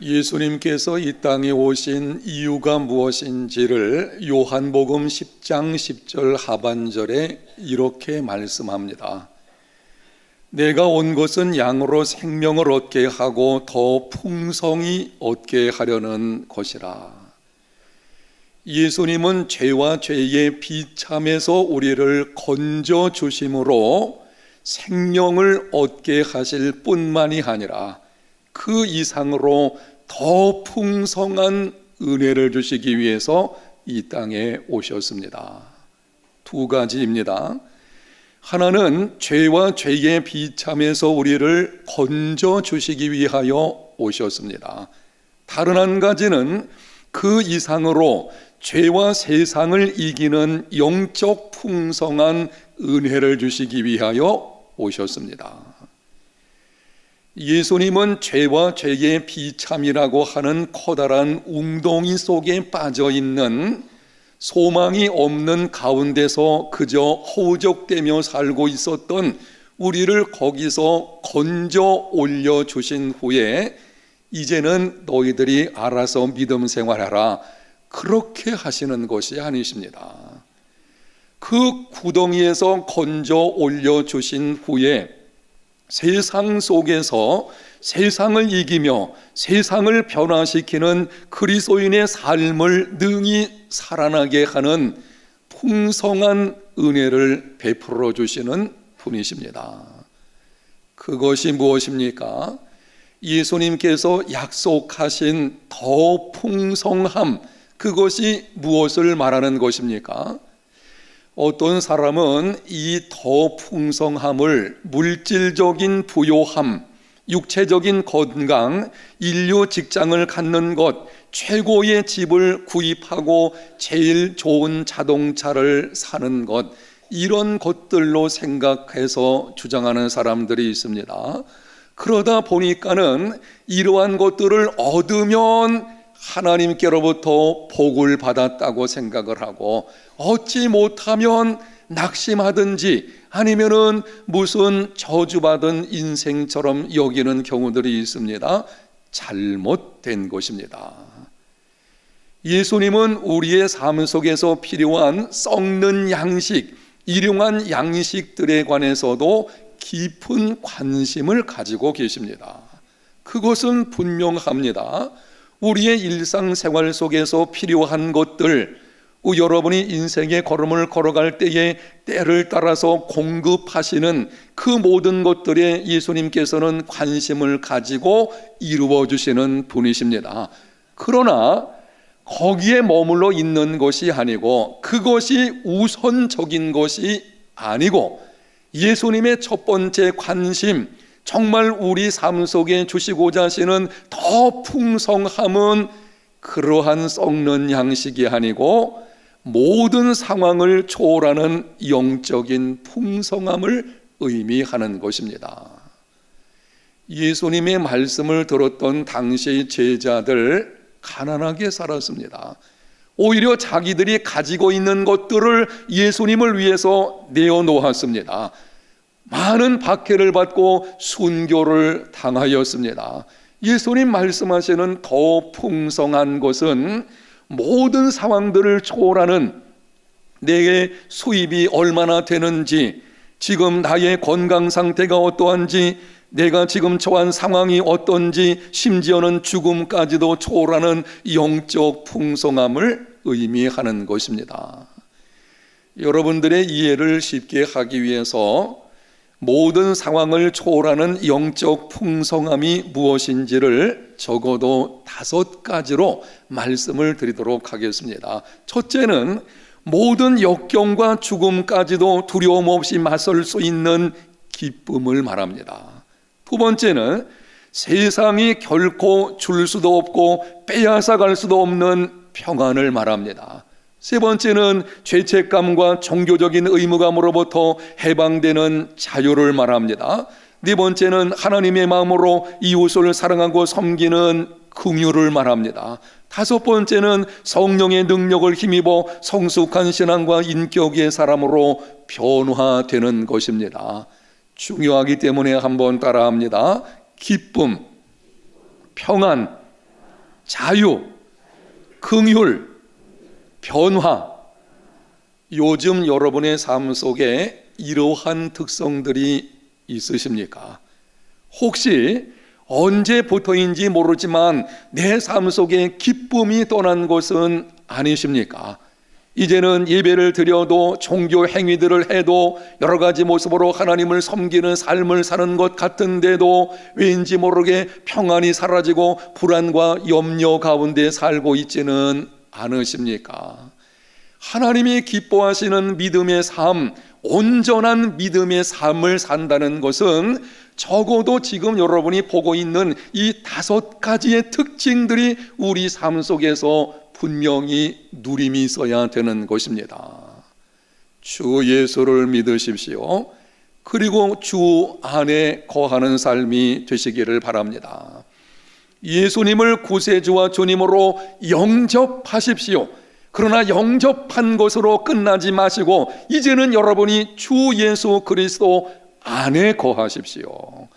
예수님께서 이 땅에 오신 이유가 무엇인지를 요한복음 10장 10절 하반절에 이렇게 말씀합니다. 내가 온 것은 양으로 생명을 얻게 하고 더 풍성히 얻게 하려는 것이라. 예수님은 죄와 죄의 비참에서 우리를 건져 주심으로 생명을 얻게 하실 뿐만이 아니라 그 이상으로 더 풍성한 은혜를 주시기 위해서 이 땅에 오셨습니다. 두 가지입니다. 하나는 죄와 죄의 비참에서 우리를 건져 주시기 위하여 오셨습니다. 다른 한 가지는 그 이상으로 죄와 세상을 이기는 영적 풍성한 은혜를 주시기 위하여 오셨습니다. 예수님은 죄와 죄의 비참이라고 하는 커다란 웅덩이 속에 빠져있는 소망이 없는 가운데서 그저 허우적대며 살고 있었던 우리를 거기서 건져 올려주신 후에 이제는 너희들이 알아서 믿음 생활하라, 그렇게 하시는 것이 아니십니다. 그 구덩이에서 건져 올려주신 후에 세상 속에서 세상을 이기며 세상을 변화시키는 그리스도인의 삶을 능히 살아나게 하는 풍성한 은혜를 베풀어 주시는 분이십니다. 그것이 무엇입니까? 예수님께서 약속하신 더 풍성함, 그것이 무엇을 말하는 것입니까? 어떤 사람은 이 더 풍성함을 물질적인 부요함, 육체적인 건강, 인류 직장을 갖는 것, 최고의 집을 구입하고 제일 좋은 자동차를 사는 것, 이런 것들로 생각해서 주장하는 사람들이 있습니다. 그러다 보니까는 이러한 것들을 얻으면 하나님께로부터 복을 받았다고 생각을 하고, 얻지 못하면 낙심하든지 아니면은 무슨 저주받은 인생처럼 여기는 경우들이 있습니다. 잘못된 것입니다. 예수님은 우리의 삶 속에서 필요한 썩는 양식, 일용한 양식들에 관해서도 깊은 관심을 가지고 계십니다. 그것은 분명합니다. 우리의 일상생활 속에서 필요한 것들, 여러분이 인생의 걸음을 걸어갈 때에 때를 따라서 공급하시는 그 모든 것들에 예수님께서는 관심을 가지고 이루어 주시는 분이십니다. 그러나 거기에 머물러 있는 것이 아니고, 그것이 우선적인 것이 아니고, 예수님의 첫 번째 관심, 정말 우리 삶 속에 주시고자 하시는 더 풍성함은 그러한 썩는 양식이 아니고 모든 상황을 초월하는 영적인 풍성함을 의미하는 것입니다. 예수님의 말씀을 들었던 당시의 제자들 가난하게 살았습니다. 오히려 자기들이 가지고 있는 것들을 예수님을 위해서 내어놓았습니다. 많은 박해를 받고 순교를 당하였습니다. 예수님 말씀하시는 더 풍성한 것은 모든 상황들을 초월하는, 내게 수입이 얼마나 되는지, 지금 나의 건강 상태가 어떠한지, 내가 지금 처한 상황이 어떤지, 심지어는 죽음까지도 초월하는 영적 풍성함을 의미하는 것입니다. 여러분들의 이해를 쉽게 하기 위해서 모든 상황을 초월하는 영적 풍성함이 무엇인지를 적어도 5가지로 말씀을 드리도록 하겠습니다. 첫째는 모든 역경과 죽음까지도 두려움 없이 맞설 수 있는 기쁨을 말합니다. 두 번째는 세상이 결코 줄 수도 없고 빼앗아 갈 수도 없는 평안을 말합니다. 세 번째는 죄책감과 종교적인 의무감으로부터 해방되는 자유를 말합니다. 네 번째는 하나님의 마음으로 이웃을 사랑하고 섬기는 긍휼을 말합니다. 다섯 번째는 성령의 능력을 힘입어 성숙한 신앙과 인격의 사람으로 변화되는 것입니다. 중요하기 때문에 한번 따라합니다. 기쁨, 평안, 자유, 긍휼, 변화. 요즘 여러분의 삶 속에 이러한 특성들이 있으십니까? 혹시 언제부터인지 모르지만 내 삶 속에 기쁨이 떠난 것은 아니십니까? 이제는 예배를 드려도 종교 행위들을 해도 여러 가지 모습으로 하나님을 섬기는 삶을 사는 것 같은데도 왠지 모르게 평안이 사라지고 불안과 염려 가운데 살고 있지는 않으십니까? 하나님이 기뻐하시는 믿음의 삶, 온전한 믿음의 삶을 산다는 것은 적어도 지금 여러분이 보고 있는 이 5가지의 특징들이 우리 삶 속에서 분명히 누림이 있어야 되는 것입니다. 주 예수를 믿으십시오. 그리고 주 안에 거하는 삶이 되시기를 바랍니다. 예수님을 구세주와 주님으로 영접하십시오. 그러나 영접한 것으로 끝나지 마시고 이제는 여러분이 주 예수 그리스도 안에 거하십시오.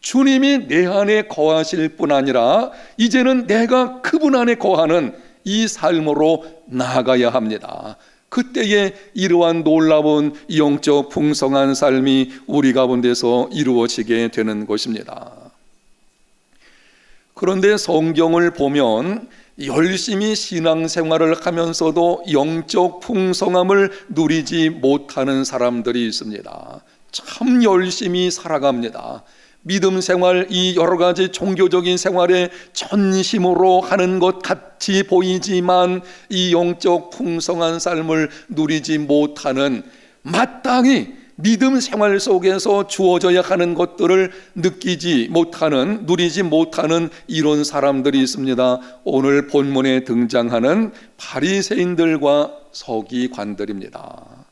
주님이 내 안에 거하실 뿐 아니라 이제는 내가 그분 안에 거하는 이 삶으로 나아가야 합니다. 그때에 이러한 놀라운 영적 풍성한 삶이 우리 가운데서 이루어지게 되는 것입니다. 그런데 성경을 보면 열심히 신앙생활을 하면서도 영적 풍성함을 누리지 못하는 사람들이 있습니다. 참 열심히 살아갑니다. 믿음 생활, 이 여러 가지 종교적인 생활에 전심으로 하는 것 같이 보이지만 이 영적 풍성한 삶을 누리지 못하는, 마땅히 믿음 생활 속에서 주어져야 하는 것들을 느끼지 못하는, 누리지 못하는 이런 사람들이 있습니다. 오늘 본문에 등장하는 바리새인들과 서기관들입니다.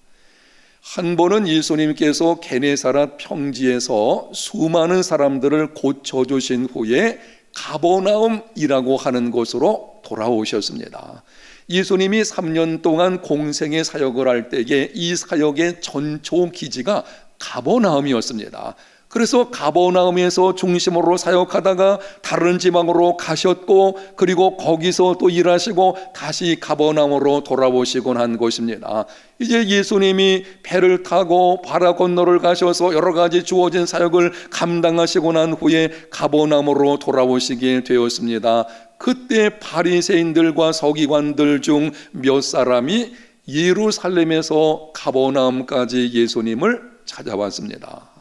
한 번은 예수님께서 게네사렛 평지에서 수많은 사람들을 고쳐주신 후에 가버나움이라고 하는 곳으로 돌아오셨습니다. 예수님이 3년 동안 공생의 사역을 할 때에 이 사역의 전초 기지가 가버나움이었습니다. 그래서 가버나움에서 중심으로 사역하다가 다른 지방으로 가셨고, 그리고 거기서 또 일하시고 다시 가버나움으로 돌아오시곤 한 것입니다. 이제 예수님이 배를 타고 바다 건너를 가셔서 여러 가지 주어진 사역을 감당하시고 난 후에 가버나움으로 돌아오시게 되었습니다. 그때 바리새인들과 서기관들 중 몇 사람이 예루살렘에서 가버나움까지 예수님을 찾아왔습니다.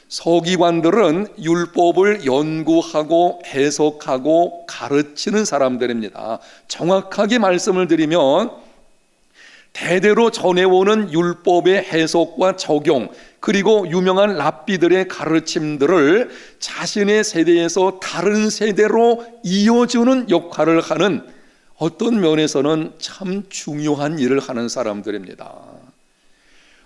서기관들은 율법을 연구하고 해석하고 가르치는 사람들입니다. 정확하게 말씀을 드리면 대대로 전해오는 율법의 해석과 적용, 그리고 유명한 랍비들의 가르침들을 자신의 세대에서 다른 세대로 이어주는 역할을 하는, 어떤 면에서는 참 중요한 일을 하는 사람들입니다.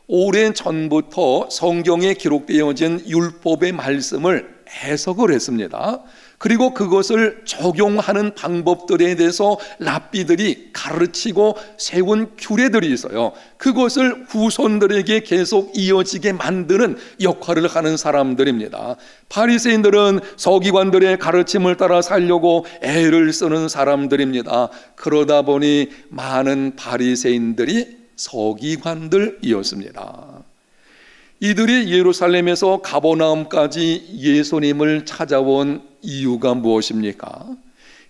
오랜 전부터 성경에 기록되어진 율법의 말씀을 해석을 했습니다. 그리고 그것을 적용하는 방법들에 대해서 랍비들이 가르치고 세운 규례들이 있어요. 그것을 후손들에게 계속 이어지게 만드는 역할을 하는 사람들입니다. 바리새인들은 서기관들의 가르침을 따라 살려고 애를 쓰는 사람들입니다. 그러다 보니 많은 바리새인들이 서기관들이었습니다. 이들이 예루살렘에서 가버나움까지 예수님을 찾아온 이유가 무엇입니까?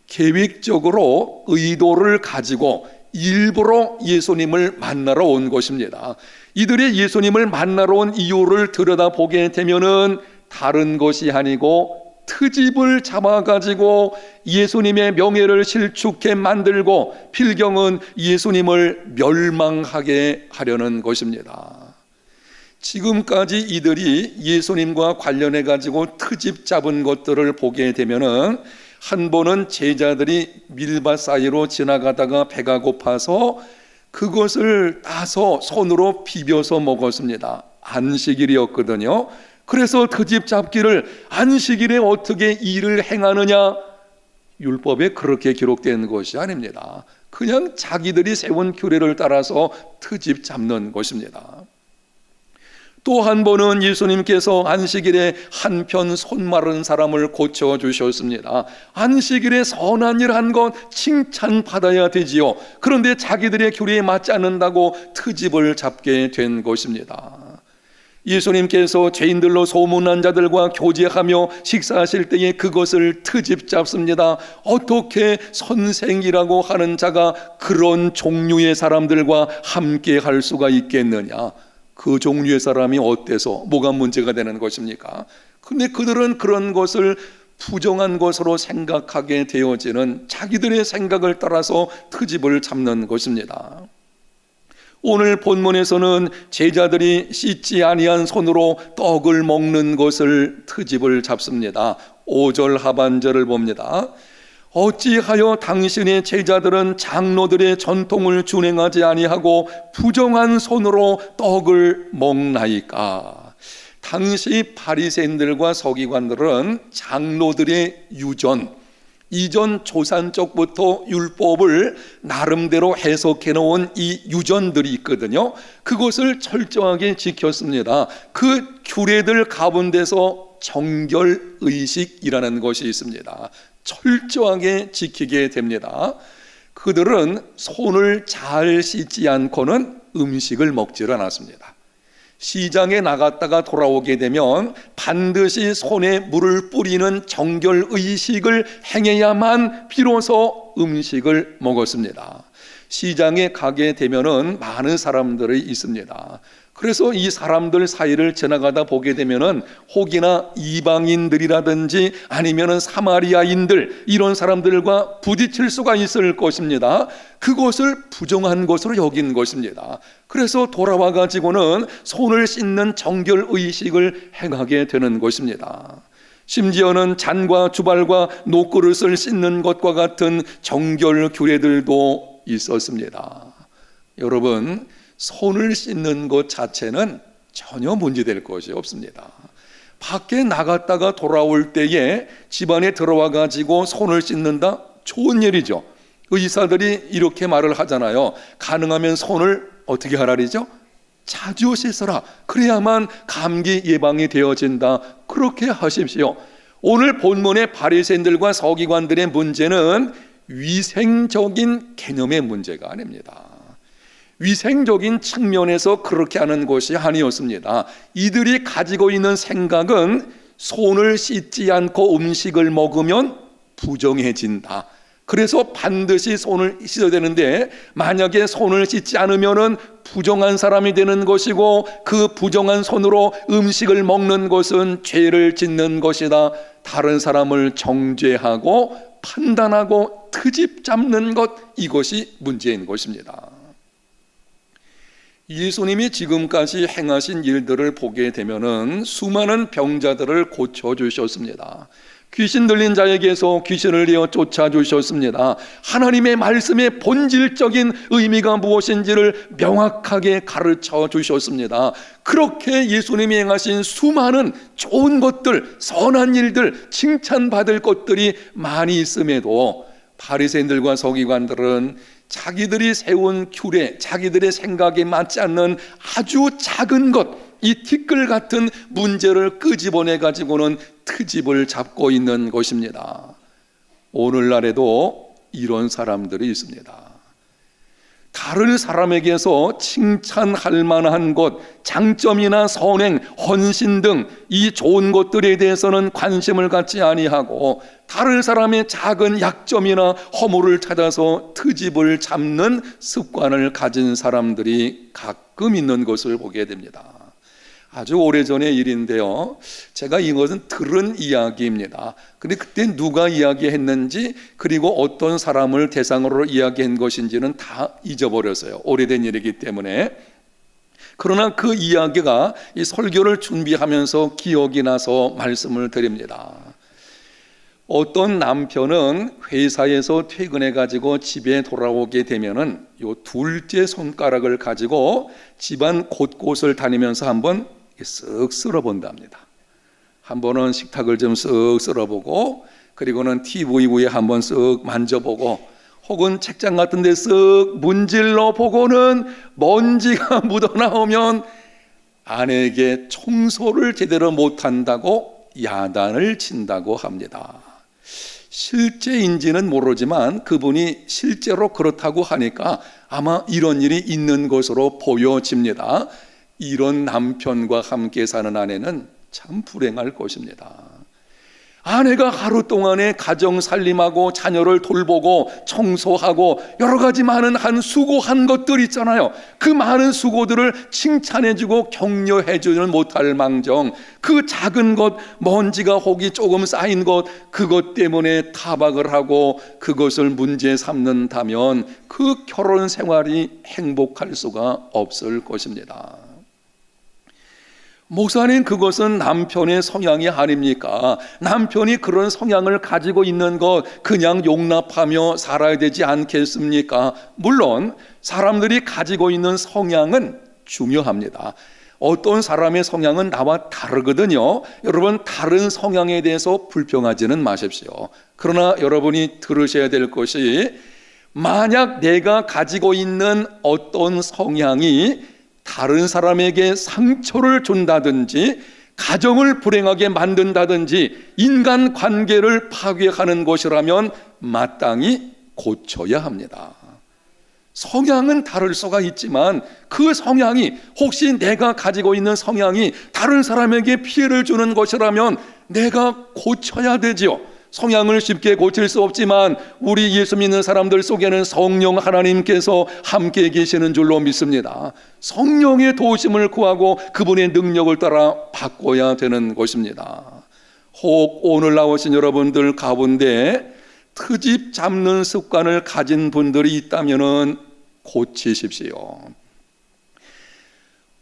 계획적으로 의도를 가지고 일부러 예수님을 만나러 온 것입니다. 이들이 예수님을 만나러 온 이유를 들여다보게 되면은 다른 것이 아니고 트집을 잡아가지고 예수님의 명예를 실축해 만들고 필경은 예수님을 멸망하게 하려는 것입니다. 지금까지 이들이 예수님과 관련해 가지고 트집 잡은 것들을 보게 되면은, 한 번은 제자들이 밀밭 사이로 지나가다가 배가 고파서 그것을 따서 손으로 비벼서 먹었습니다. 안식일이었거든요. 그래서 트집 잡기를, 안식일에 어떻게 일을 행하느냐, 율법에 그렇게 기록된 것이 아닙니다. 그냥 자기들이 세운 규례를 따라서 트집 잡는 것입니다. 또 한 번은 예수님께서 안식일에 한편 손 마른 사람을 고쳐주셨습니다. 안식일에 선한 일 한 건 칭찬받아야 되지요. 그런데 자기들의 교리에 맞지 않는다고 트집을 잡게 된 것입니다. 예수님께서 죄인들로 소문난 자들과 교제하며 식사하실 때에 그것을 트집 잡습니다. 어떻게 선생이라고 하는 자가 그런 종류의 사람들과 함께 할 수가 있겠느냐? 그 종류의 사람이 어때서 뭐가 문제가 되는 것입니까? 근데 그들은 그런 것을 부정한 것으로 생각하게 되어지는 자기들의 생각을 따라서 트집을 잡는 것입니다. 오늘 본문에서는 제자들이 씻지 아니한 손으로 떡을 먹는 것을 트집을 잡습니다. 5절 하반절을 봅니다. 어찌하여 당신의 제자들은 장로들의 전통을 준행하지 아니하고 부정한 손으로 떡을 먹나이까? 당시 바리새인들과 서기관들은 장로들의 유전, 이전 조산족부터 율법을 나름대로 해석해 놓은 이 유전들이 있거든요. 그것을 철저하게 지켰습니다. 그 규례들 가운데서 정결의식이라는 것이 있습니다. 철저하게 지키게 됩니다. 그들은 손을 잘 씻지 않고는 음식을 먹질 않았습니다. 시장에 나갔다가 돌아오게 되면 반드시 손에 물을 뿌리는 정결의식을 행해야만 비로소 음식을 먹었습니다. 시장에 가게 되면은 많은 사람들이 있습니다. 그래서 이 사람들 사이를 지나가다 보게 되면은 혹이나 이방인들이라든지 아니면은 사마리아인들, 이런 사람들과 부딪힐 수가 있을 것입니다. 그것을 부정한 것으로 여긴 것입니다. 그래서 돌아와 가지고는 손을 씻는 정결 의식을 행하게 되는 것입니다. 심지어는 잔과 주발과 녹그릇을 씻는 것과 같은 정결 규례들도 있었습니다. 여러분, 손을 씻는 것 자체는 전혀 문제될 것이 없습니다. 밖에 나갔다가 돌아올 때에 집안에 들어와 가지고 손을 씻는다? 좋은 일이죠. 의사들이 이렇게 말을 하잖아요. 가능하면 손을 어떻게 하라리죠? 자주 씻어라. 그래야만 감기 예방이 되어진다. 그렇게 하십시오. 오늘 본문의 바리새인들과 서기관들의 문제는 위생적인 개념의 문제가 아닙니다. 위생적인 측면에서 그렇게 하는 것이 아니었습니다. 이들이 가지고 있는 생각은 손을 씻지 않고 음식을 먹으면 부정해진다. 그래서 반드시 손을 씻어야 되는데 만약에 손을 씻지 않으면 부정한 사람이 되는 것이고 그 부정한 손으로 음식을 먹는 것은 죄를 짓는 것이다. 다른 사람을 정죄하고 판단하고 트집 잡는 것, 이것이 문제인 것입니다. 예수님이 지금까지 행하신 일들을 보게 되면은 수많은 병자들을 고쳐주셨습니다. 귀신 들린 자에게서 귀신을 내어 쫓아주셨습니다. 하나님의 말씀의 본질적인 의미가 무엇인지를 명확하게 가르쳐 주셨습니다. 그렇게 예수님이 행하신 수많은 좋은 것들, 선한 일들, 칭찬받을 것들이 많이 있음에도 바리새인들과 서기관들은 자기들이 세운 규례, 자기들의 생각에 맞지 않는 아주 작은 것, 이 티끌 같은 문제를 끄집어내 가지고는 트집을 잡고 있는 것입니다. 오늘날에도 이런 사람들이 있습니다. 다른 사람에게서 칭찬할 만한 것, 장점이나 선행, 헌신 등 이 좋은 것들에 대해서는 관심을 갖지 아니하고 다른 사람의 작은 약점이나 허물을 찾아서 트집을 잡는 습관을 가진 사람들이 가끔 있는 것을 보게 됩니다. 아주 오래전의 일인데요, 제가 이것은 들은 이야기입니다. 근데 그때 누가 이야기했는지 그리고 어떤 사람을 대상으로 이야기한 것인지는 다 잊어버렸어요. 오래된 일이기 때문에. 그러나 그 이야기가 이 설교를 준비하면서 기억이 나서 말씀을 드립니다. 어떤 남편은 회사에서 퇴근해 가지고 집에 돌아오게 되면은 요 둘째 손가락을 가지고 집안 곳곳을 다니면서 한번 쓱 쓸어본답니다. 한 번은 식탁을 좀 쓱 쓸어보고, 그리고는 TV 위에 한번 쓱 만져보고, 혹은 책장 같은 데 쓱 문질러 보고는 먼지가 묻어나오면 아내에게 청소를 제대로 못한다고 야단을 친다고 합니다. 실제인지는 모르지만 그분이 실제로 그렇다고 하니까 아마 이런 일이 있는 것으로 보여집니다. 이런 남편과 함께 사는 아내는 참 불행할 것입니다. 아내가 하루 동안에 가정 살림하고 자녀를 돌보고 청소하고 여러 가지 많은 수고한 것들 있잖아요. 그 많은 수고들을 칭찬해주고 격려해주는 못할 망정, 그 작은 것, 먼지가 혹이 조금 쌓인 것, 그것 때문에 타박을 하고 그것을 문제 삼는다면 그 결혼 생활이 행복할 수가 없을 것입니다. 목사님, 그것은 남편의 성향이 아닙니까? 남편이 그런 성향을 가지고 있는 것 그냥 용납하며 살아야 되지 않겠습니까? 물론 사람들이 가지고 있는 성향은 중요합니다. 어떤 사람의 성향은 나와 다르거든요. 여러분, 다른 성향에 대해서 불평하지는 마십시오. 그러나 여러분이 들으셔야 될 것이, 만약 내가 가지고 있는 어떤 성향이 다른 사람에게 상처를 준다든지 가정을 불행하게 만든다든지 인간 관계를 파괴하는 것이라면 마땅히 고쳐야 합니다. 성향은 다를 수가 있지만 그 성향이, 혹시 내가 가지고 있는 성향이 다른 사람에게 피해를 주는 것이라면 내가 고쳐야 되지요. 성향을 쉽게 고칠 수 없지만 우리 예수 믿는 사람들 속에는 성령 하나님께서 함께 계시는 줄로 믿습니다. 성령의 도우심을 구하고 그분의 능력을 따라 바꿔야 되는 것입니다. 혹 오늘 나오신 여러분들 가운데 트집 잡는 습관을 가진 분들이 있다면 고치십시오.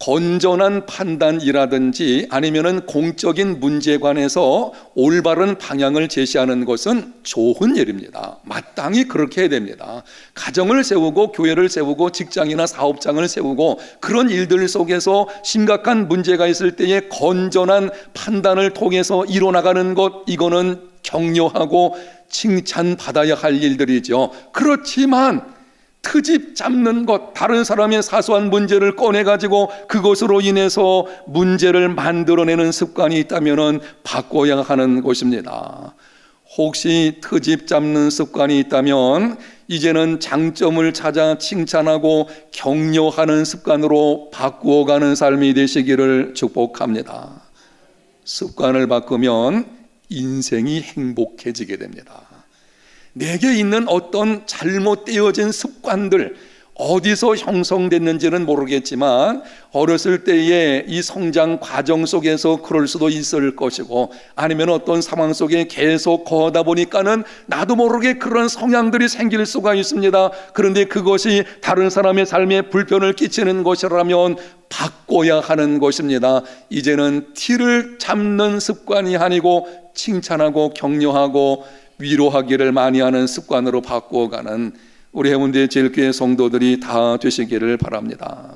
건전한 판단이라든지 아니면은 공적인 문제에 관해서 올바른 방향을 제시하는 것은 좋은 일입니다. 마땅히 그렇게 해야 됩니다. 가정을 세우고 교회를 세우고 직장이나 사업장을 세우고 그런 일들 속에서 심각한 문제가 있을 때에 건전한 판단을 통해서 이뤄나가는 것, 이거는 격려하고 칭찬받아야 할 일들이죠. 그렇지만 트집 잡는 것, 다른 사람의 사소한 문제를 꺼내가지고 그것으로 인해서 문제를 만들어내는 습관이 있다면 바꿔야 하는 것입니다. 혹시 트집 잡는 습관이 있다면 이제는 장점을 찾아 칭찬하고 격려하는 습관으로 바꾸어가는 삶이 되시기를 축복합니다. 습관을 바꾸면 인생이 행복해지게 됩니다. 내게 있는 어떤 잘못되어진 습관들, 어디서 형성됐는지는 모르겠지만 어렸을 때의 이 성장 과정 속에서 그럴 수도 있을 것이고, 아니면 어떤 상황 속에 계속 거하다 보니까는 나도 모르게 그런 성향들이 생길 수가 있습니다. 그런데 그것이 다른 사람의 삶에 불편을 끼치는 것이라면 바꿔야 하는 것입니다. 이제는 티를 잡는 습관이 아니고 칭찬하고 격려하고 위로하기를 많이 하는 습관으로 바꾸어가는 우리 해운대 제일교회 성도들이 다 되시기를 바랍니다.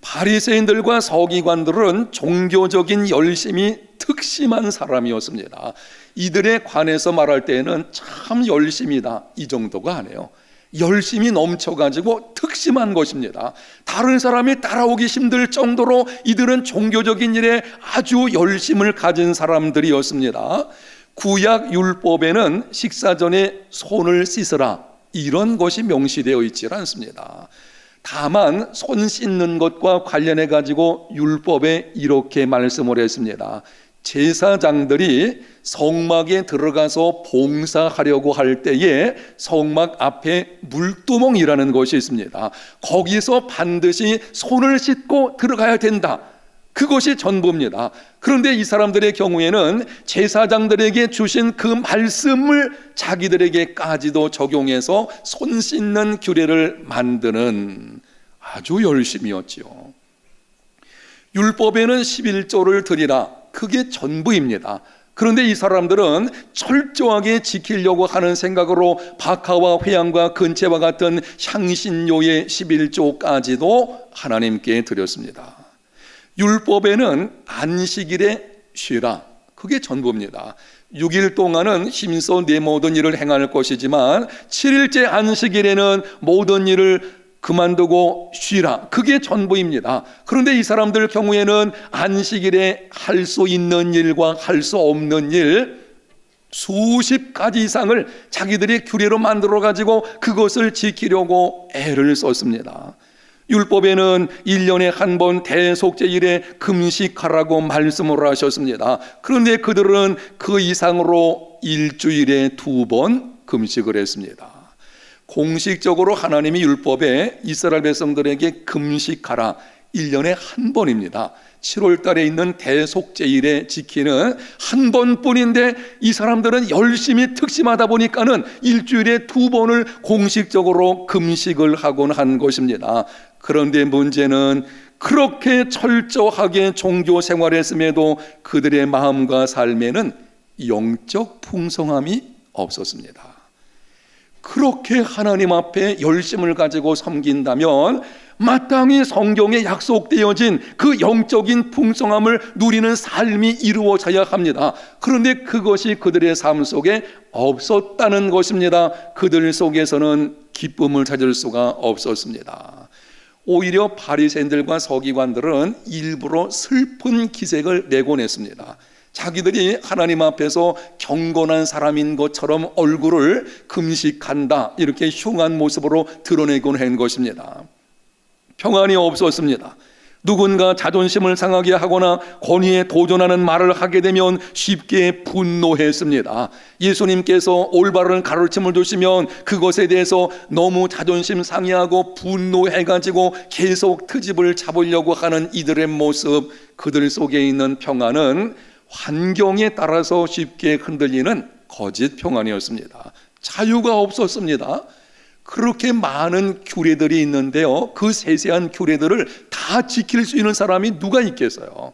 바리새인들과 서기관들은 종교적인 열심이 특심한 사람이었습니다. 이들에 관해서 말할 때에는 참 열심이다, 이 정도가 아니에요. 열심이 넘쳐가지고 특심한 것입니다. 다른 사람이 따라오기 힘들 정도로 이들은 종교적인 일에 아주 열심을 가진 사람들이었습니다. 구약 율법에는 식사 전에 손을 씻으라, 이런 것이 명시되어 있지 않습니다. 다만 손 씻는 것과 관련해 가지고 율법에 이렇게 말씀을 했습니다. 제사장들이 성막에 들어가서 봉사하려고 할 때에 성막 앞에 물두멍이라는 것이 있습니다. 거기서 반드시 손을 씻고 들어가야 된다. 그것이 전부입니다. 그런데 이 사람들의 경우에는 제사장들에게 주신 그 말씀을 자기들에게까지도 적용해서 손 씻는 규례를 만드는 아주 열심이었지요. 율법에는 11조를 드리라, 그게 전부입니다. 그런데 이 사람들은 철저하게 지키려고 하는 생각으로 박하와 회양과 근체와 같은 향신료의 11조까지도 하나님께 드렸습니다. 율법에는 안식일에 쉬라, 그게 전부입니다. 6일 동안은 힘써 내 모든 일을 행할 것이지만 7일째 안식일에는 모든 일을 그만두고 쉬라. 그게 전부입니다. 그런데 이 사람들 경우에는 안식일에 할 수 있는 일과 할 수 없는 일 수십 가지 이상을 자기들이 규례로 만들어 가지고 그것을 지키려고 애를 썼습니다. 율법에는 1년에 한 번 대속제일에 금식하라고 말씀을 하셨습니다. 그런데 그들은 그 이상으로 일주일에 2번 금식을 했습니다. 공식적으로 하나님이 율법에 이스라엘 백성들에게 금식하라 1년에 한 번입니다. 7월 달에 있는 대속제일에 지키는 한 번뿐인데 이 사람들은 열심히 특심하다 보니까는 일주일에 2번을 공식적으로 금식을 하곤 한 것입니다. 그런데 문제는 그렇게 철저하게 종교 생활했음에도 그들의 마음과 삶에는 영적 풍성함이 없었습니다. 그렇게 하나님 앞에 열심을 가지고 섬긴다면 마땅히 성경에 약속되어진 그 영적인 풍성함을 누리는 삶이 이루어져야 합니다. 그런데 그것이 그들의 삶 속에 없었다는 것입니다. 그들 속에서는 기쁨을 찾을 수가 없었습니다. 오히려 바리새인들과 서기관들은 일부러 슬픈 기색을 내곤 했습니다. 자기들이 하나님 앞에서 경건한 사람인 것처럼 얼굴을 금식한다 이렇게 흉한 모습으로 드러내곤 한 것입니다. 평안이 없었습니다. 누군가 자존심을 상하게 하거나 권위에 도전하는 말을 하게 되면 쉽게 분노했습니다. 예수님께서 올바른 가르침을 주시면 그것에 대해서 너무 자존심 상해하고 분노해가지고 계속 트집을 잡으려고 하는 이들의 모습, 그들 속에 있는 평안은 환경에 따라서 쉽게 흔들리는 거짓 평안이었습니다. 자유가 없었습니다. 그렇게 많은 규례들이 있는데요, 그 세세한 규례들을 다 지킬 수 있는 사람이 누가 있겠어요?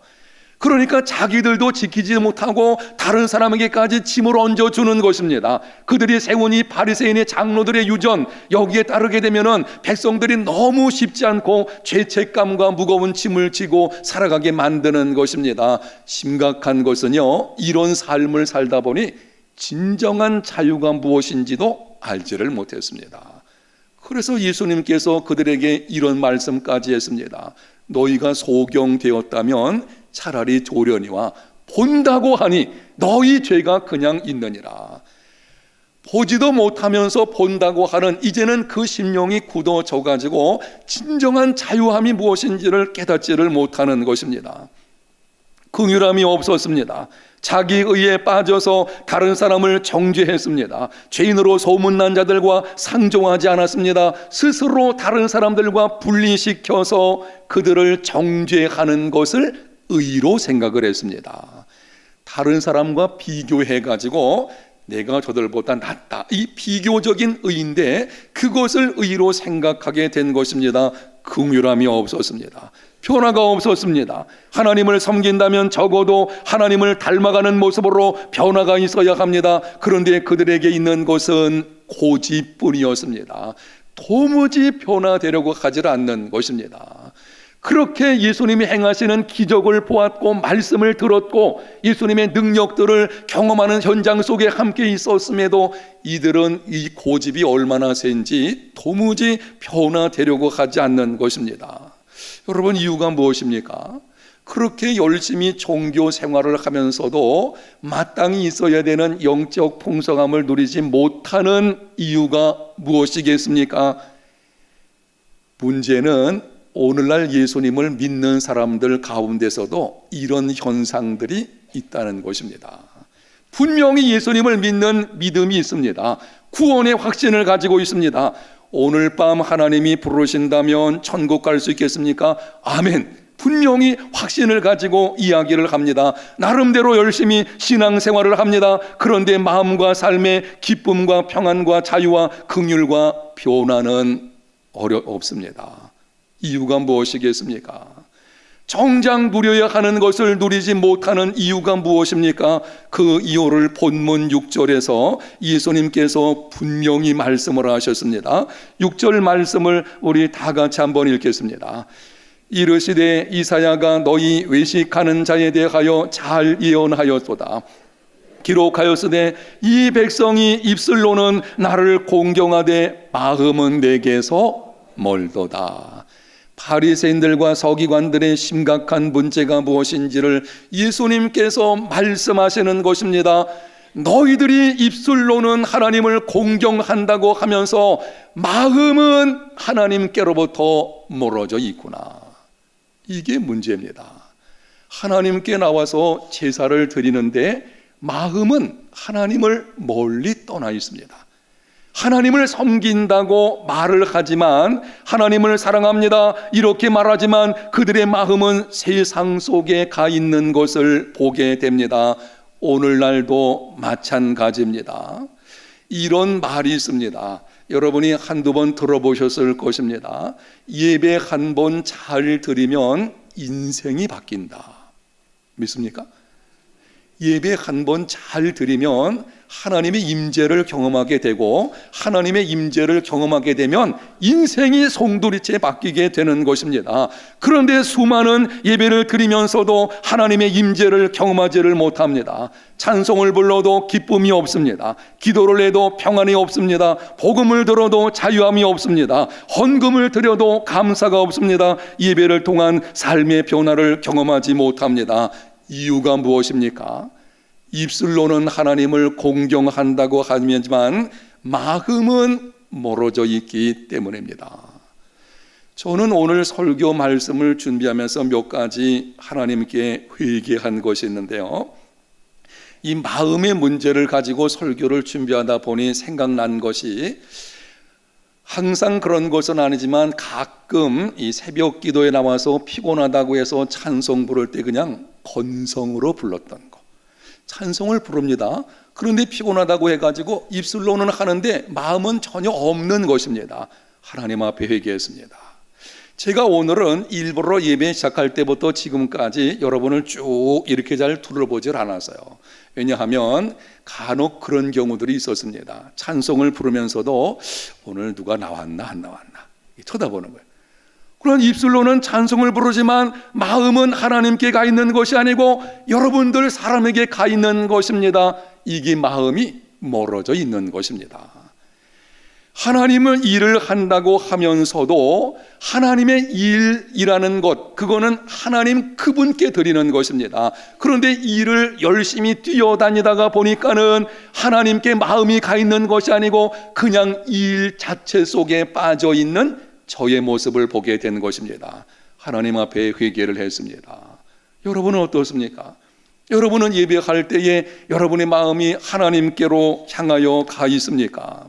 그러니까 자기들도 지키지 못하고 다른 사람에게까지 짐을 얹어주는 것입니다. 그들이 세운 이 바리새인의 장로들의 유전, 여기에 따르게 되면은 백성들이 너무 쉽지 않고 죄책감과 무거운 짐을 지고 살아가게 만드는 것입니다. 심각한 것은요, 이런 삶을 살다 보니 진정한 자유가 무엇인지도 알지를 못했습니다. 그래서 예수님께서 그들에게 이런 말씀까지 했습니다. 너희가 소경되었다면 차라리 조려니와 본다고 하니 너희 죄가 그냥 있느니라. 보지도 못하면서 본다고 하는 이제는 그 심령이 굳어져 가지고 진정한 자유함이 무엇인지를 깨닫지를 못하는 것입니다. 긍휼함이 없었습니다. 자기 의에 빠져서 다른 사람을 정죄했습니다. 죄인으로 소문난 자들과 상종하지 않았습니다. 스스로 다른 사람들과 분리시켜서 그들을 정죄하는 것을 의로 생각을 했습니다. 다른 사람과 비교해가지고 내가 저들보다 낫다, 이 비교적인 의인데 그것을 의로 생각하게 된 것입니다. 긍휼함이 없었습니다. 변화가 없었습니다. 하나님을 섬긴다면 적어도 하나님을 닮아가는 모습으로 변화가 있어야 합니다. 그런데 그들에게 있는 것은 고집뿐이었습니다. 도무지 변화되려고 하지 않는 것입니다. 그렇게 예수님이 행하시는 기적을 보았고 말씀을 들었고 예수님의 능력들을 경험하는 현장 속에 함께 있었음에도 이들은 이 고집이 얼마나 센지 도무지 변화되려고 하지 않는 것입니다. 여러분, 이유가 무엇입니까? 그렇게 열심히 종교 생활을 하면서도 마땅히 있어야 되는 영적 풍성함을 누리지 못하는 이유가 무엇이겠습니까? 문제는 오늘날 예수님을 믿는 사람들 가운데서도 이런 현상들이 있다는 것입니다. 분명히 예수님을 믿는 믿음이 있습니다. 구원의 확신을 가지고 있습니다. 오늘 밤 하나님이 부르신다면 천국 갈 수 있겠습니까? 아멘. 분명히 확신을 가지고 이야기를 합니다. 나름대로 열심히 신앙생활을 합니다. 그런데 마음과 삶의 기쁨과 평안과 자유와 긍휼과 변화는 없습니다. 이유가 무엇이겠습니까? 정작 누려야 하는 것을 누리지 못하는 이유가 무엇입니까? 그 이유를 본문 6절에서 예수님께서 분명히 말씀을 하셨습니다. 6절 말씀을 우리 다 같이 한번 읽겠습니다. 이르시되 이사야가 너희 외식하는 자에 대하여 잘 예언하였도다. 기록하였으되 이 백성이 입술로는 나를 공경하되 마음은 내게서 멀도다. 바리새인들과 서기관들의 심각한 문제가 무엇인지를 예수님께서 말씀하시는 것입니다. 너희들이 입술로는 하나님을 공경한다고 하면서 마음은 하나님께로부터 멀어져 있구나. 이게 문제입니다. 하나님께 나와서 제사를 드리는데 마음은 하나님을 멀리 떠나 있습니다. 하나님을 섬긴다고 말을 하지만, 하나님을 사랑합니다 이렇게 말하지만 그들의 마음은 세상 속에 가 있는 것을 보게 됩니다. 오늘날도 마찬가지입니다. 이런 말이 있습니다. 여러분이 한두 번 들어보셨을 것입니다. 예배 한 번 잘 드리면 인생이 바뀐다. 믿습니까? 예배 한 번 잘 드리면 하나님의 임재를 경험하게 되고, 하나님의 임재를 경험하게 되면 인생이 송두리째 바뀌게 되는 것입니다. 그런데 수많은 예배를 드리면서도 하나님의 임재를 경험하지를 못합니다. 찬송을 불러도 기쁨이 없습니다. 기도를 해도 평안이 없습니다. 복음을 들어도 자유함이 없습니다. 헌금을 드려도 감사가 없습니다. 예배를 통한 삶의 변화를 경험하지 못합니다. 이유가 무엇입니까? 입술로는 하나님을 공경한다고 하지만 마음은 멀어져 있기 때문입니다. 저는 오늘 설교 말씀을 준비하면서 몇 가지 하나님께 회개한 것이 있는데요, 이 마음의 문제를 가지고 설교를 준비하다 보니 생각난 것이, 항상 그런 것은 아니지만 가끔 이 새벽 기도에 나와서 피곤하다고 해서 찬송 부를 때 그냥 건성으로 불렀던 거. 찬송을 부릅니다. 그런데 피곤하다고 해가지고 입술로는 하는데 마음은 전혀 없는 것입니다. 하나님 앞에 회개했습니다. 제가 오늘은 일부러 예배 시작할 때부터 지금까지 여러분을 쭉 이렇게 잘 둘러보질 않았어요. 왜냐하면 간혹 그런 경우들이 있었습니다. 찬송을 부르면서도 오늘 누가 나왔나 안 나왔나 쳐다보는 거예요. 그런 입술로는 찬송을 부르지만 마음은 하나님께 가 있는 것이 아니고 여러분들 사람에게 가 있는 것입니다. 이게 마음이 멀어져 있는 것입니다. 하나님은 일을 한다고 하면서도 하나님의 일이라는 것, 그거는 하나님 그분께 드리는 것입니다. 그런데 일을 열심히 뛰어다니다가 보니까는 하나님께 마음이 가 있는 것이 아니고 그냥 일 자체 속에 빠져 있는 저의 모습을 보게 된 것입니다. 하나님 앞에 회개를 했습니다. 여러분은 어떻습니까? 여러분은 예배할 때에 여러분의 마음이 하나님께로 향하여 가 있습니까?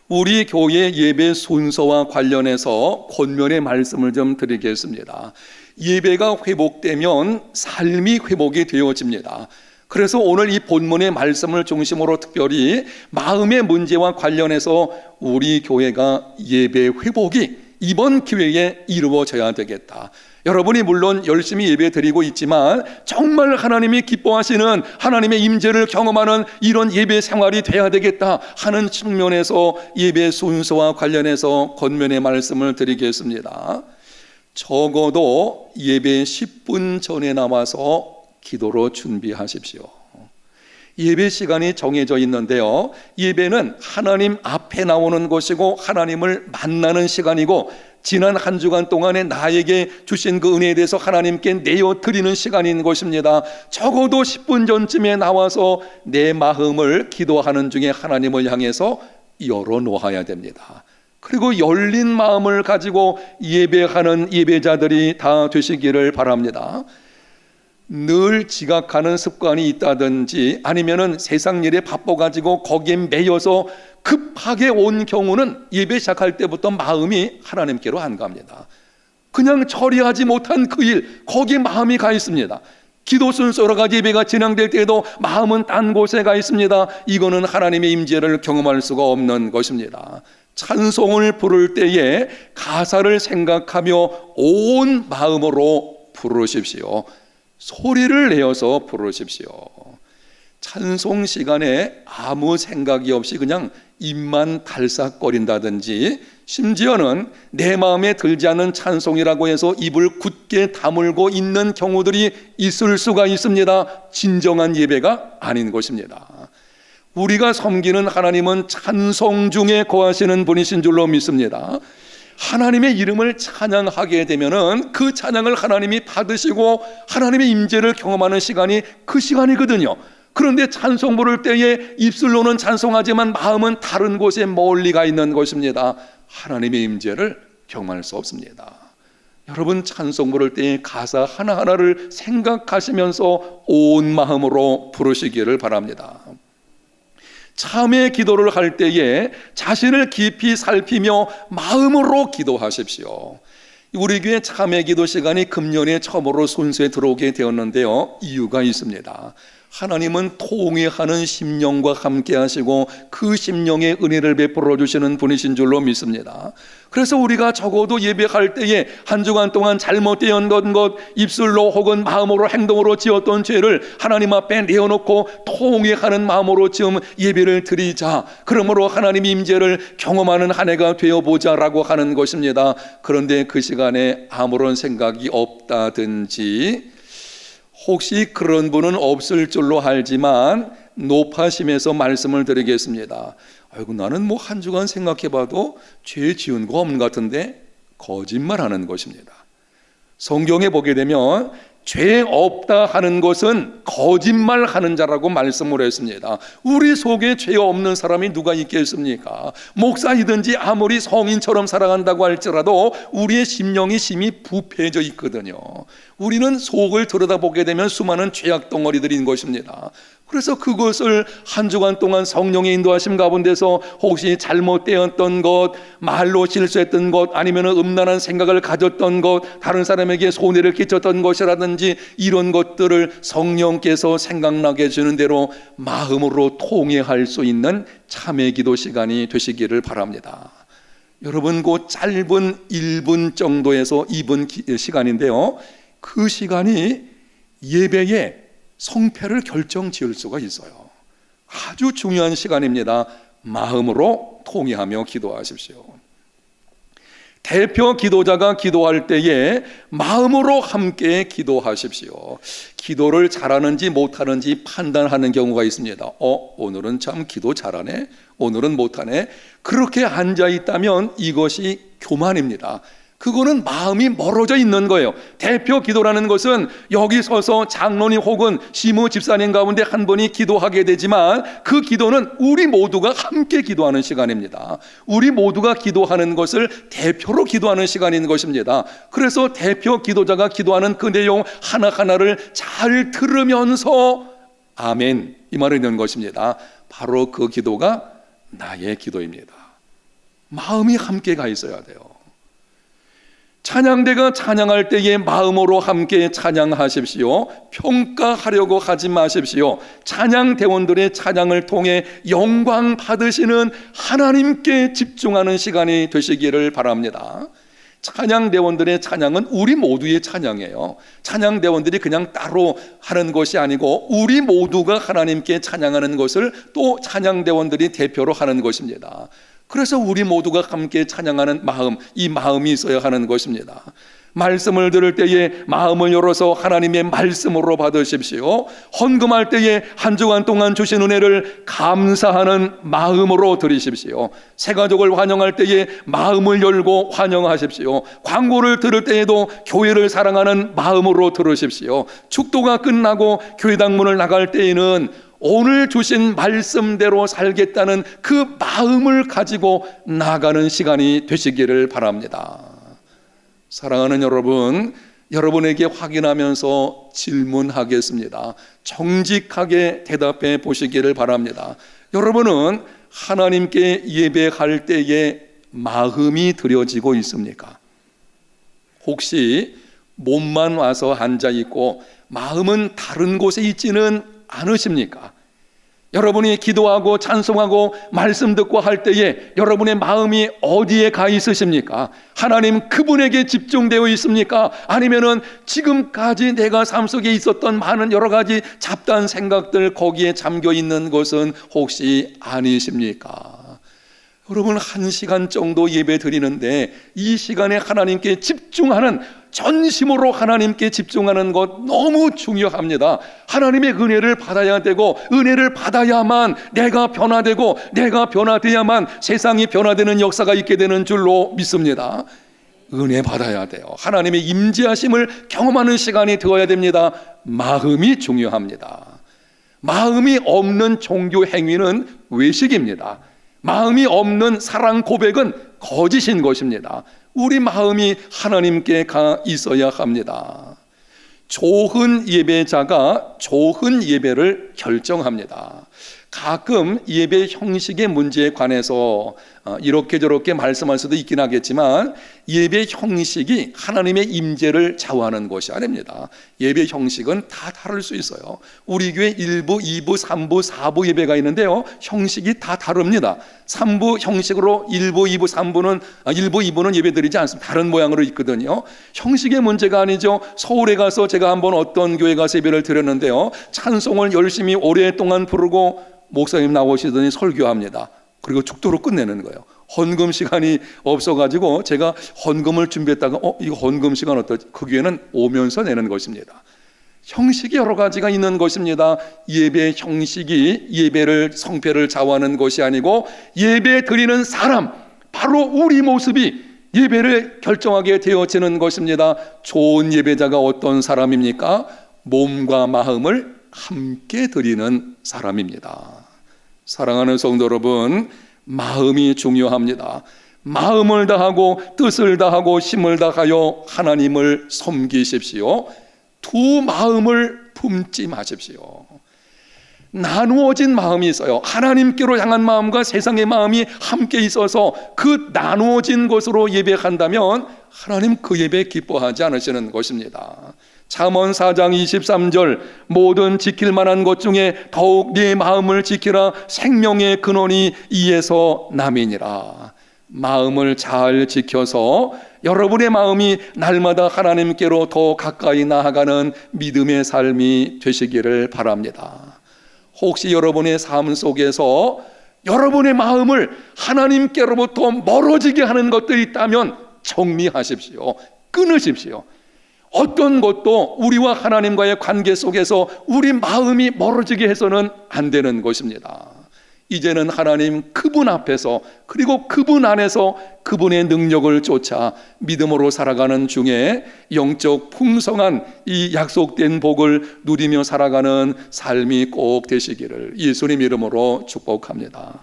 우리 교회 예배 순서와 관련해서 권면의 말씀을 좀 드리겠습니다. 예배가 회복되면 삶이 회복이 되어집니다. 그래서 오늘 이 본문의 말씀을 중심으로 특별히 마음의 문제와 관련해서 우리 교회가 예배 회복이 이번 기회에 이루어져야 되겠다. 여러분이 물론 열심히 예배 드리고 있지만 정말 하나님이 기뻐하시는 하나님의 임재를 경험하는 이런 예배 생활이 돼야 되겠다 하는 측면에서 예배 순서와 관련해서 권면의 말씀을 드리겠습니다. 적어도 예배 10분 전에 나와서 기도로 준비하십시오. 예배 시간이 정해져 있는데요, 예배는 하나님 앞에 나오는 것이고 하나님을 만나는 시간이고 지난 한 주간 동안에 나에게 주신 그 은혜에 대해서 하나님께 내어드리는 시간인 것입니다. 적어도 10분 전쯤에 나와서 내 마음을 기도하는 중에 하나님을 향해서 열어놓아야 됩니다. 그리고 열린 마음을 가지고 예배하는 예배자들이 다 되시기를 바랍니다. 늘 지각하는 습관이 있다든지 아니면은 세상 일에 바빠가지고 거기에 매여서 급하게 온 경우는 예배 시작할 때부터 마음이 하나님께로 안 갑니다. 그냥 처리하지 못한 그 일, 거기에 마음이 가 있습니다. 기도 순서 여러 가지 예배가 진행될 때에도 마음은 딴 곳에 가 있습니다. 이거는 하나님의 임재를 경험할 수가 없는 것입니다. 찬송을 부를 때에 가사를 생각하며 온 마음으로 부르십시오. 소리를 내어서 부르십시오. 찬송 시간에 아무 생각이 없이 그냥 입만 달싹거린다든지 심지어는 내 마음에 들지 않는 찬송이라고 해서 입을 굳게 다물고 있는 경우들이 있을 수가 있습니다. 진정한 예배가 아닌 것입니다. 우리가 섬기는 하나님은 찬송 중에 거하시는 분이신 줄로 믿습니다. 하나님의 이름을 찬양하게 되면은 그 찬양을 하나님이 받으시고 하나님의 임재를 경험하는 시간이 그 시간이거든요. 그런데 찬송 부를 때에 입술로는 찬송하지만 마음은 다른 곳에 멀리 가 있는 것입니다. 하나님의 임재를 경험할 수 없습니다. 여러분, 찬송 부를 때에 가사 하나하나를 생각하시면서 온 마음으로 부르시기를 바랍니다. 참회 기도를 할 때에 자신을 깊이 살피며 마음으로 기도하십시오. 우리 교회 참회 기도 시간이 금년에 처음으로 순서에 들어오게 되었는데요, 이유가 있습니다. 하나님은 통회하는 심령과 함께 하시고 그 심령의 은혜를 베풀어 주시는 분이신 줄로 믿습니다. 그래서 우리가 적어도 예배할 때에 한 주간 동안 잘못되었던 것, 입술로 혹은 마음으로 행동으로 지었던 죄를 하나님 앞에 내어놓고 통회하는 마음으로 지금 예배를 드리자. 그러므로 하나님 임재를 경험하는 한 해가 되어보자라고 하는 것입니다. 그런데 그 시간에 아무런 생각이 없다든지, 혹시 그런 분은 없을 줄로 알지만 높아심에서 말씀을 드리겠습니다. 아이고, 나는 뭐 한 주간 생각해봐도 죄 지은 거 없는 것 같은데, 거짓말하는 것입니다. 성경에 보게 되면 죄 없다 하는 것은 거짓말하는 자라고 말씀을 했습니다. 우리 속에 죄 없는 사람이 누가 있겠습니까? 목사이든지 아무리 성인처럼 살아간다고 할지라도 우리의 심령이 심히 부패해져 있거든요. 우리는 속을 들여다보게 되면 수많은 죄악 덩어리들인 것입니다. 그래서 그것을 한 주간 동안 성령의 인도하심 가운데서 혹시 잘못되었던 것, 말로 실수했던 것, 아니면 음란한 생각을 가졌던 것, 다른 사람에게 손해를 끼쳤던 것이라든지 이런 것들을 성령께서 생각나게 해주는 대로 마음으로 통회할 수 있는 참회 기도 시간이 되시기를 바랍니다. 여러분, 그 짧은 1분 정도에서 2분 시간인데요, 그 시간이 예배의 성패를 결정지을 수가 있어요. 아주 중요한 시간입니다. 마음으로 통회하며 기도하십시오. 대표 기도자가 기도할 때에 마음으로 함께 기도하십시오. 기도를 잘하는지 못하는지 판단하는 경우가 있습니다. 오늘은 참 기도 잘하네, 오늘은 못하네. 그렇게 앉아있다면 이것이 교만입니다. 그거는 마음이 멀어져 있는 거예요. 대표 기도라는 것은 여기 서서 장로님 혹은 시무 집사님 가운데 한 분이 기도하게 되지만 그 기도는 우리 모두가 함께 기도하는 시간입니다. 우리 모두가 기도하는 것을 대표로 기도하는 시간인 것입니다. 그래서 대표 기도자가 기도하는 그 내용 하나하나를 잘 들으면서 아멘, 이 말을 있는 것입니다. 바로 그 기도가 나의 기도입니다. 마음이 함께 가 있어야 돼요. 찬양대가 찬양할 때에 마음으로 함께 찬양하십시오. 평가하려고 하지 마십시오. 찬양대원들의 찬양을 통해 영광 받으시는 하나님께 집중하는 시간이 되시기를 바랍니다. 찬양대원들의 찬양은 우리 모두의 찬양이에요. 찬양대원들이 그냥 따로 하는 것이 아니고 우리 모두가 하나님께 찬양하는 것을 또 찬양대원들이 대표로 하는 것입니다. 그래서 우리 모두가 함께 찬양하는 마음, 이 마음이 있어야 하는 것입니다. 말씀을 들을 때에 마음을 열어서 하나님의 말씀으로 받으십시오. 헌금할 때에 한 주간 동안 주신 은혜를 감사하는 마음으로 드리십시오. 새가족을 환영할 때에 마음을 열고 환영하십시오. 광고를 들을 때에도 교회를 사랑하는 마음으로 들으십시오. 축도가 끝나고 교회당 문을 나갈 때에는 오늘 주신 말씀대로 살겠다는 그 마음을 가지고 나가는 시간이 되시기를 바랍니다. 사랑하는 여러분, 여러분에게 확인하면서 질문하겠습니다. 정직하게 대답해 보시기를 바랍니다. 여러분은 하나님께 예배할 때에 마음이 드려지고 있습니까? 혹시 몸만 와서 앉아 있고 마음은 다른 곳에 있지는 않으십니까? 여러분이 기도하고 찬송하고 말씀 듣고 할 때에 여러분의 마음이 어디에 가 있으십니까? 하나님 그분에게 집중되어 있습니까? 아니면은 지금까지 내가 삶 속에 있었던 많은 여러 가지 잡다한 생각들 거기에 잠겨 있는 것은 혹시 아니십니까? 여러분 1시간 정도 예배 드리는데 이 시간에 하나님께 집중하는, 전심으로 하나님께 집중하는 것 너무 중요합니다. 하나님의 은혜를 받아야 되고, 은혜를 받아야만 내가 변화되고, 내가 변화돼야만 세상이 변화되는 역사가 있게 되는 줄로 믿습니다. 은혜 받아야 돼요. 하나님의 임재하심을 경험하는 시간이 되어야 됩니다. 마음이 중요합니다. 마음이 없는 종교 행위는 외식입니다. 마음이 없는 사랑 고백은 거짓인 것입니다. 우리 마음이 하나님께 가 있어야 합니다. 좋은 예배자가 좋은 예배를 결정합니다. 가끔 예배 형식의 문제에 관해서 이렇게 저렇게 말씀할 수도 있긴 하겠지만, 예배 형식이 하나님의 임재를 좌우하는 것이 아닙니다. 예배 형식은 다 다를 수 있어요. 우리 교회 1부, 2부, 3부, 4부 예배가 있는데요, 형식이 다 다릅니다. 3부 형식으로 1부, 2부, 3부는 1부, 2부는 예배 드리지 않습니다. 다른 모양으로 있거든요. 형식의 문제가 아니죠. 서울에 가서 제가 한번 어떤 교회 가서 예배를 드렸는데요, 찬송을 열심히 오랫동안 부르고 목사님 나오시더니 설교합니다. 그리고 축도로 끝내는 거예요. 헌금 시간이 없어가지고 제가 헌금을 준비했다가 이거 헌금 시간 어떠지? 그 교회는 오면서 내는 것입니다. 형식이 여러 가지가 있는 것입니다. 예배 형식이 예배를, 성패를 좌우하는 것이 아니고, 예배 드리는 사람, 바로 우리 모습이 예배를 결정하게 되어지는 것입니다. 좋은 예배자가 어떤 사람입니까? 몸과 마음을 함께 드리는 사람입니다. 사랑하는 성도 여러분, 마음이 중요합니다. 마음을 다하고 뜻을 다하고 힘을 다하여 하나님을 섬기십시오. 두 마음을 품지 마십시오. 나누어진 마음이 있어요. 하나님께로 향한 마음과 세상의 마음이 함께 있어서 그 나누어진 것으로 예배한다면 하나님 그 예배 기뻐하지 않으시는 것입니다. 잠언 4장 23절, 모든 지킬 만한 것 중에 더욱 네 마음을 지키라. 생명의 근원이 이에서 남이니라. 마음을 잘 지켜서 여러분의 마음이 날마다 하나님께로 더 가까이 나아가는 믿음의 삶이 되시기를 바랍니다. 혹시 여러분의 삶 속에서 여러분의 마음을 하나님께로부터 멀어지게 하는 것들이 있다면 정리하십시오. 끊으십시오. 어떤 것도 우리와 하나님과의 관계 속에서 우리 마음이 멀어지게 해서는 안 되는 것입니다. 이제는 하나님 그분 앞에서, 그리고 그분 안에서 그분의 능력을 쫓아 믿음으로 살아가는 중에 영적 풍성한 이 약속된 복을 누리며 살아가는 삶이 꼭 되시기를 예수님 이름으로 축복합니다.